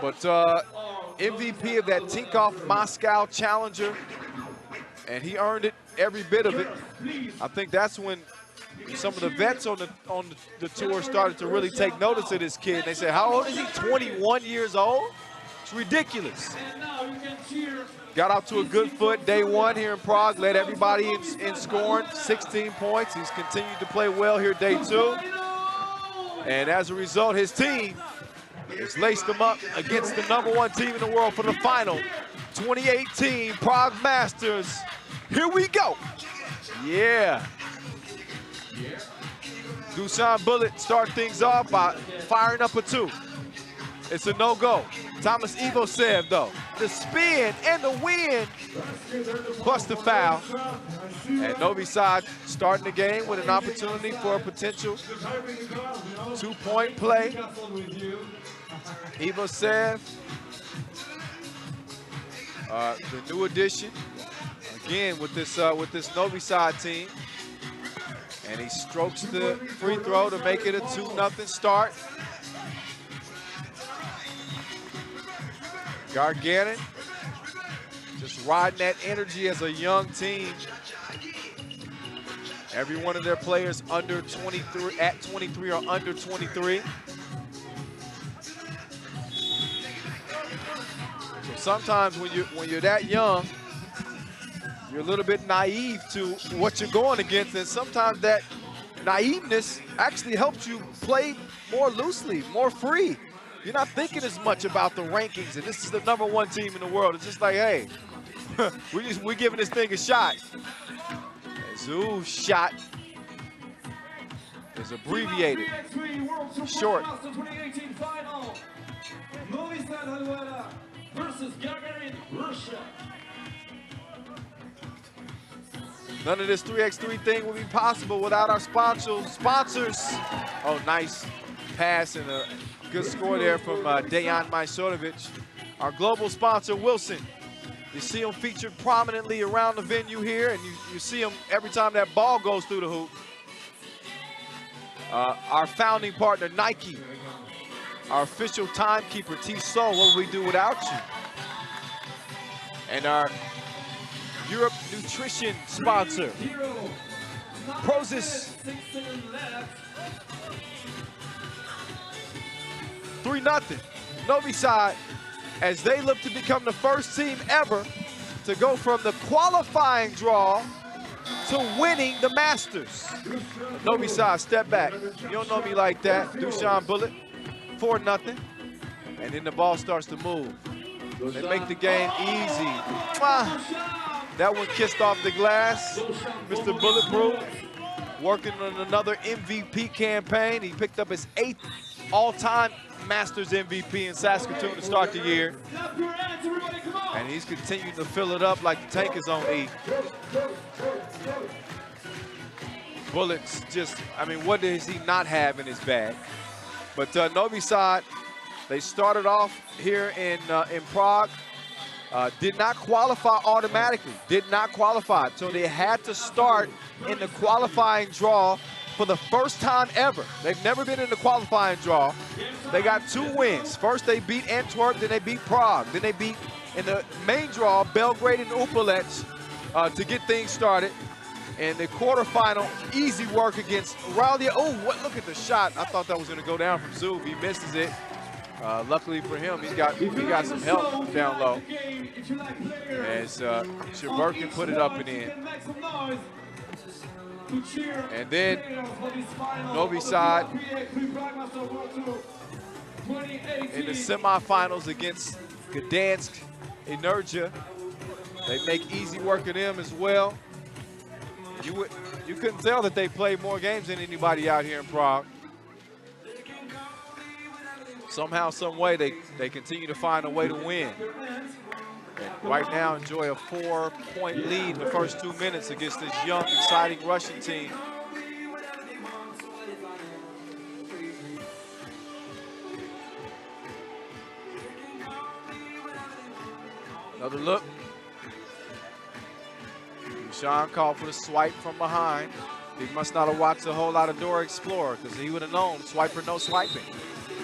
But MVP of that Tinkoff Moscow Challenger, and he earned it, every bit of it. I think that's when some of the vets on the tour started to really take notice of this kid. They said, how old is he? 21 years old? It's ridiculous. Got out to a good foot day one here in Prague, led everybody in scoring, 16 points. He's continued to play well here day two. And as a result, his team has laced him up against the #1 team in the world for the final 2018 Prague Masters. Here we go. Yeah. Dusan Bullet start things off by firing up a 2. It's a no-go. Thomas Ivosev, though. The spin and the win, plus the foul. And Novi Sad starting the game with an opportunity for a potential 2-point play. Ivosev, the new addition, again with this Novi Sad team. And he strokes the free throw to make it a 2-0 start. Gagarin just riding that energy as a young team. Every one of their players under 23, at 23 or under 23. So sometimes when you're that young, you're a little bit naive to what you're going against, and sometimes that naiveness actually helps you play more loosely, more free. You're not thinking as much about the rankings, and this is the #1 team in the world. It's just like, hey, we're giving this thing a shot. Zoo's shot is abbreviated, short. Novi Sad and Gagarin versus Gagarin, Russia. None of this 3x3 thing would be possible without our sponsors. Oh, nice pass and a good score there from Dejan Majsorovic. Our global sponsor, Wilson. You see him featured prominently around the venue here, and you see him every time that ball goes through the hoop. Our founding partner, Nike. Our official timekeeper, Tissot, what would we do without you? And our Europe nutrition sponsor, Prozis. 3-0, Novi Sad, as they look to become the first team ever to go from the qualifying draw to winning the Masters. Novi Sad, step back. You don't know me like that. Dusan Bullet, 4-0. And then the ball starts to move. They make the game easy. That one kissed off the glass. Mr. Bulletproof working on another MVP campaign. He picked up his 8th all-time Masters MVP in Saskatoon to start the year. And he's continuing to fill it up like the tank is on E. Bullets just, I mean, what does he not have in his bag? But Novi Sad, they started off here in Prague. Did not qualify automatically, did not qualify. So they had to start in the qualifying draw for the first time ever. They've never been in the qualifying draw. They got 2 wins. First they beat Antwerp, then they beat Prague. Then they beat, in the main draw, Belgrade and Upalec to get things started. And the quarterfinal, easy work against Raulia. Oh, look at the shot. I thought that was gonna go down from Zub. He misses it. Luckily for him, he got some help down low. As Shaburkin put it up and in. And then Novi Sad in the semifinals against Gdansk Energia. They make easy work of them as well. You couldn't tell that they played more games than anybody out here in Prague. Somehow, some way, they continue to find a way to win. And right now, enjoy a 4-point lead in the first 2 minutes against this young, exciting Russian team. Another look. Sean called for the swipe from behind. He must not have watched a whole lot of Dora Explorer, because he would have known swiper, no swiping.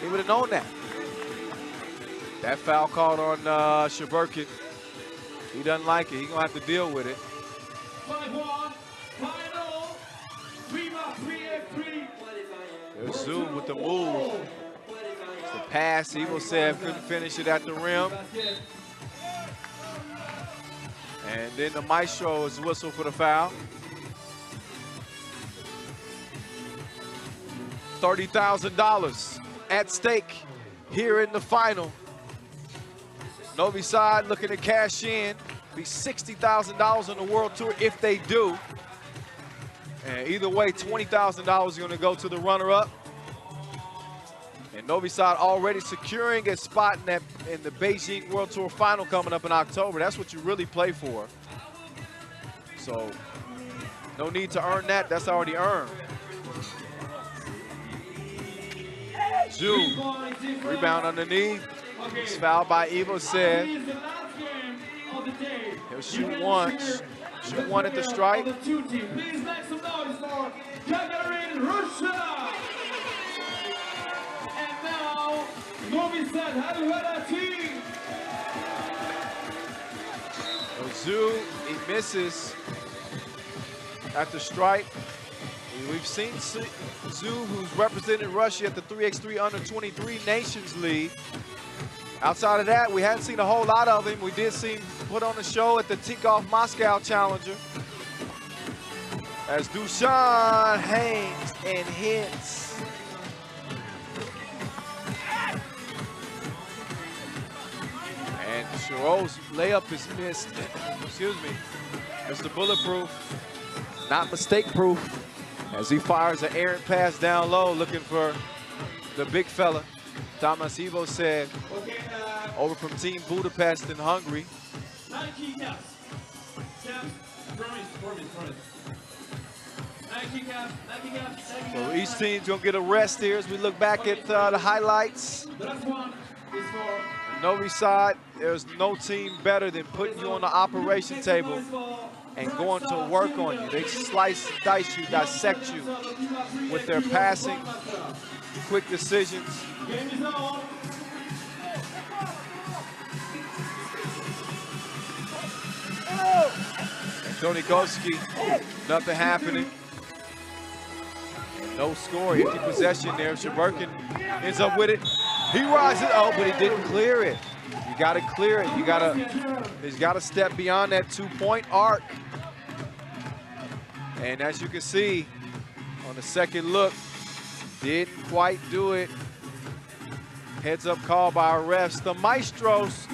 He would have known that. That foul called on Shcherburkin. He doesn't like it. He's going to have to deal with it. 5-1, final, FIBA 3x3. There's Zoom with the move. It's the pass. Novi Sad couldn't finish it at the rim. And then the maestro is whistled for the foul. $30,000 at stake here in the final. Novi Sad looking to cash in, be $60,000 on the World Tour if they do. And either way, $20,000 is going to go to the runner-up. And Novi Sad already securing a spot in the Beijing World Tour final coming up in October. That's what you really play for. So no need to earn that. That's already earned. Zhu, rebound underneath. He's fouled by Novi Sad. He'll shoot once. Shoot one at the stripe. Please make some noise for Gagarin, Russia. And now, Novi Sad and Gagarin. Zhu, he misses at the stripe. We've seen Zhu, who's represented Russia at the 3x3 Under-23 Nations League. Outside of that, we hadn't seen a whole lot of him. We did see him put on a show at the Tikoff Moscow Challenger. As Dushan hangs and hits. And Sharo's layup is missed. Excuse me. Mr. Bulletproof, not mistake-proof. As he fires an errant pass down low, looking for the big fella. Thomas Novi Sad, over from Team Budapest in Hungary. So each team's gonna get a rest here as we look back at the highlights. Novi Sad, there's no team better than putting you on the operation table and going to work on you. They slice, dice you, dissect you with their passing, quick decisions. Tonikowski, nothing happening. No score, empty possession there. Shcherburkin ends up with it. He rises, oh, but he didn't clear it. You gotta clear it. He's gotta step beyond that 2-point arc. And as you can see, on the second look, didn't quite do it. Heads up call by our refs. The maestros,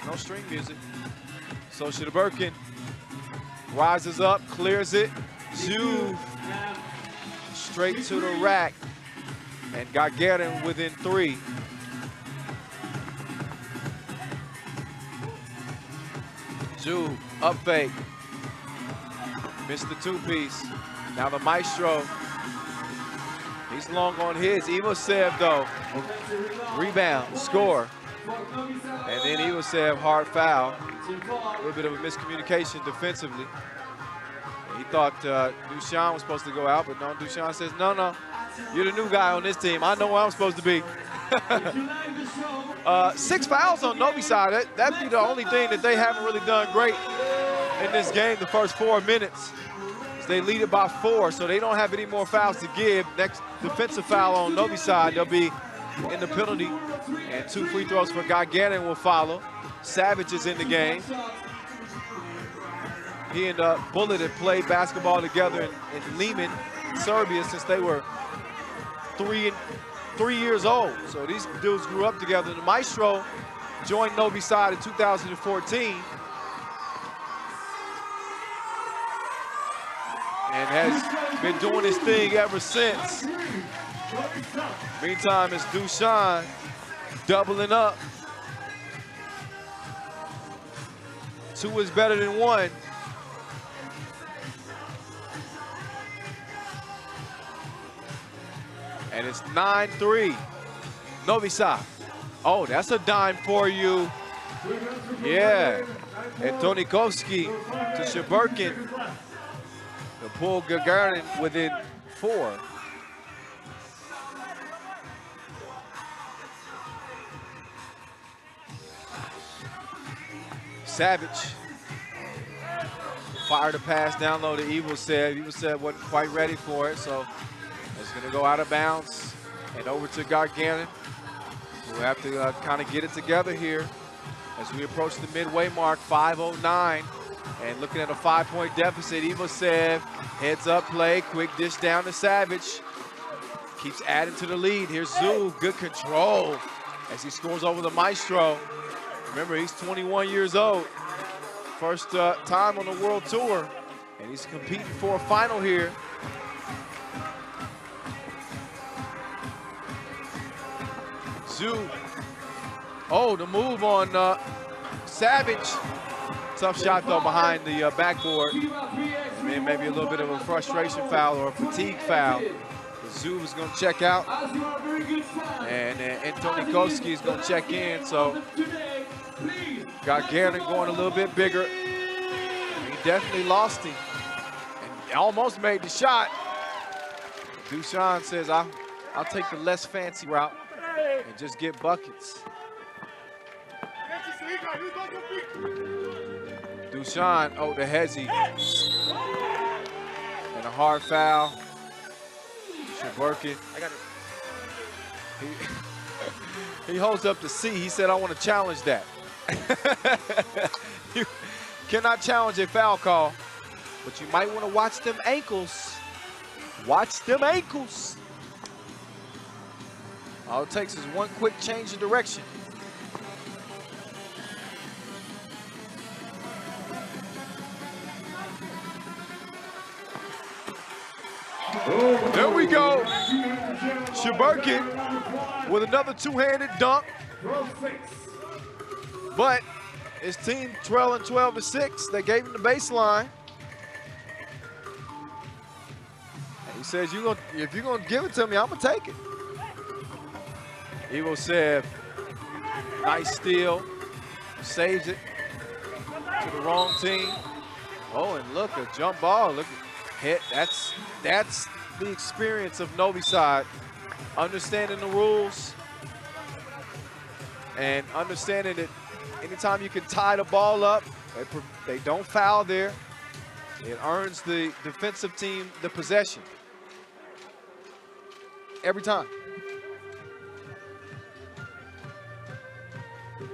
no string music. So Shcherburkin rises up, clears it. Zhu straight to the rack. And Gagarin within 3. Zhu, up fake. Missed the 2-piece. Now the maestro. He's long on his. Novi Sad though. Rebound, score. And then Novi Sad hard foul. A little bit of a miscommunication defensively. He thought Dushan was supposed to go out, but no, Dushan says, no, you're the new guy on this team. I know where I'm supposed to be. 6 fouls on Novi Sad. That'd be the only thing that they haven't really done great in this game the first 4 minutes. They lead it by 4, so they don't have any more fouls to give. Next defensive foul on Novi Sad, they'll be in the penalty, and 2 free throws for Gagarin will follow. Savage is in the game. He and Bullet had played basketball together in Liman, Serbia, since they were 3 years old. So these dudes grew up together. The maestro joined Novi Sad in 2014. And has been doing his thing ever since. Meantime, it's Dushan doubling up. 2 is better than 1. And it's 9-3. Novi Sad. Oh, that's a dime for you. Yeah. And Tonikowski to Shcherburkin. To pull Gagarin within 4. Savage. Fired a pass down low to Evil Said. Evil Said wasn't quite ready for it, so it's going to go out of bounds and over to Gagarin. We'll have to kind of get it together here as we approach the midway mark, 5:09. And looking at a 5-point deficit, Evil Said, heads up play, quick dish down to Savage. Keeps adding to the lead. Here's Zoo, good control as he scores over the Maestro. Remember, he's 21 years old. First time on the World Tour, and he's competing for a final here. Zoo. Oh, the move on Savage. Tough shot, though, behind the backboard. And maybe a little bit of a frustration foul or a fatigue foul. Zoo is going to check out. And Antonikoski is going to check in. So Gagarin going a little bit bigger. He definitely lost him. And almost made the shot. Dushan says, I'll take the less fancy route and just get buckets. Dushan, oh, the hezzy. And a hard foul. Shaburkin. I got it. He holds up the C. He said, I want to challenge that. You cannot challenge a foul call, but you might want to watch them ankles. Watch them ankles. All it takes is one quick change of direction. There we go. Shaburkin with another two-handed dunk. But his team trailing 12-6. They gave him the baseline. And he says, if you're gonna give it to me, I'm gonna take it. Evo said, nice steal. Saves it to the wrong team. Oh, and look, a jump ball. Look, hit. That's the experience of Novi Sad. Understanding the rules and understanding that anytime you can tie the ball up, they don't foul there. It earns the defensive team the possession. Every time.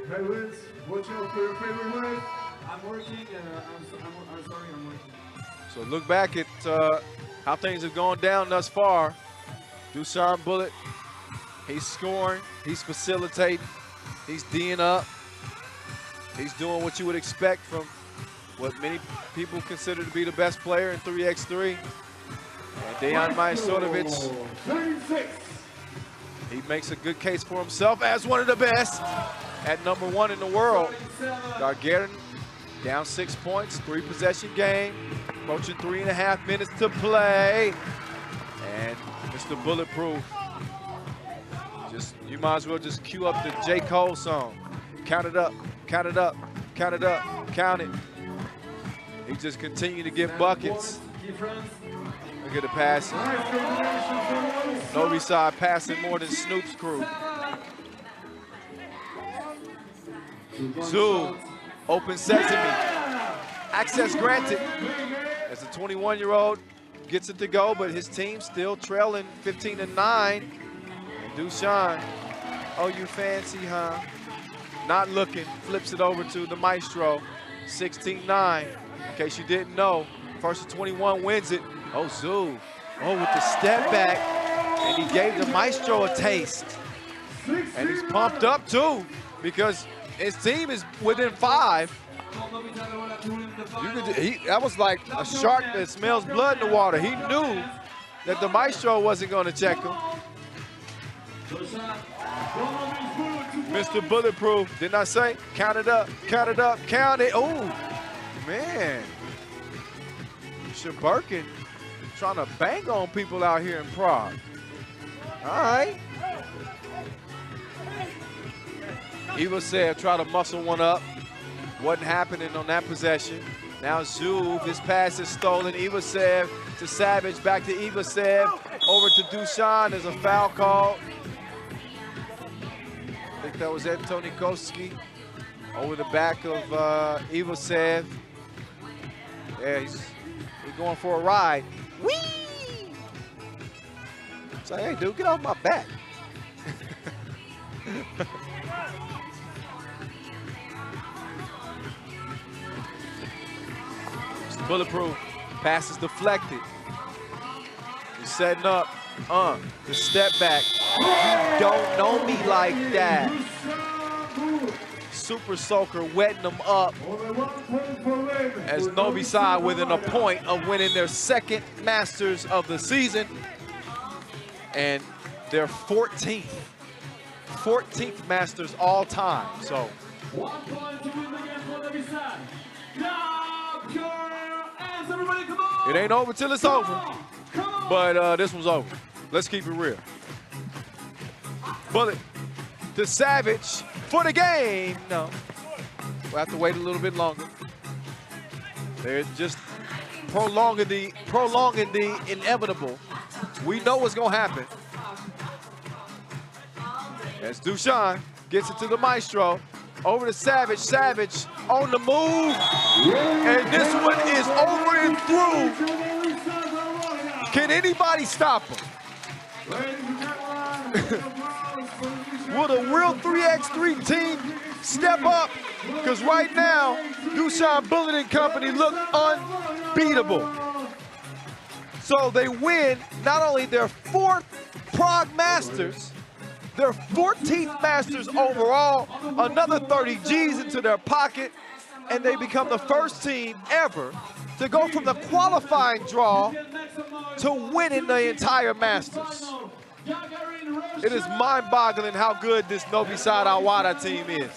Hey Liz, watch out for your favorite word. I'm working, I'm sorry, I'm working. So look back at how things have gone down thus far. Dusan Bullet, he's scoring, he's facilitating, he's D'ing up. He's doing what you would expect from what many people consider to be the best player in 3x3. And Dejan Majstorovic, he makes a good case for himself as one of the best at #1 in the world. Gagarin down 6 points, 3-possession game, approaching 3.5 minutes to play. And Mr. Bulletproof, you might as well just cue up the J. Cole song. Count it up, count it up, count it up, count it. He just continued to get buckets. Look at the passing. Novi Sad passing more than Snoop's crew. Zoo, open sesame. Access granted. As the 21-year-old gets it to go, but his team still trailing 15-9. And Dushan, oh, you fancy, huh? Not looking, flips it over to the Maestro. 16-9. In case you didn't know, first to 21 wins it. Oh, Zoo. Oh, with the step back. And he gave the Maestro a taste. And he's pumped up, too, because his team is within 5. That was like a shark that smells blood in the water. He knew that the Maestro wasn't going to check him. Mr. Bulletproof, didn't I say? Count it up, count it up, count it. Oh, man. Shaburkin trying to bang on people out here in Prague. All right. Eva said try to muscle one up. Wasn't happening on that possession. Now Zuv, his pass is stolen. Eva said to Savage, back to Eva said, over to Dushan. There's a foul call. I think that was Antonikoski. over the back of Ivasev. Yeah, he's going for a ride. Whee! It's like, hey, dude, get off my back. It's bulletproof. Pass is deflected. He's setting up. The step back. You don't know me like that. Super Soaker wetting them up as Novi Sad within a point of winning their second Masters of the season and their 14th Masters all time. So 1 point to win the game for Novi Sad. Clap your hands, everybody, come on! It ain't over till it's over, but this one's over. Let's keep it real. Bullet to Savage for the game. No, we'll have to wait a little bit longer. They're just prolonging the inevitable. We know what's gonna happen. As Dushan gets it to the Maestro, over to Savage. Savage on the move, and this one is over and through. Can anybody stop him? Will the real 3x3 team step up? Because right now, Dushan Bullet and Company look unbeatable. So they win not only their 4th Prague Masters, their 14th Masters overall, another 30 G's into their pocket, and they become the first team ever to go from the qualifying draw to winning the entire Masters. It is mind-boggling how good this Novi Sad Awada team is.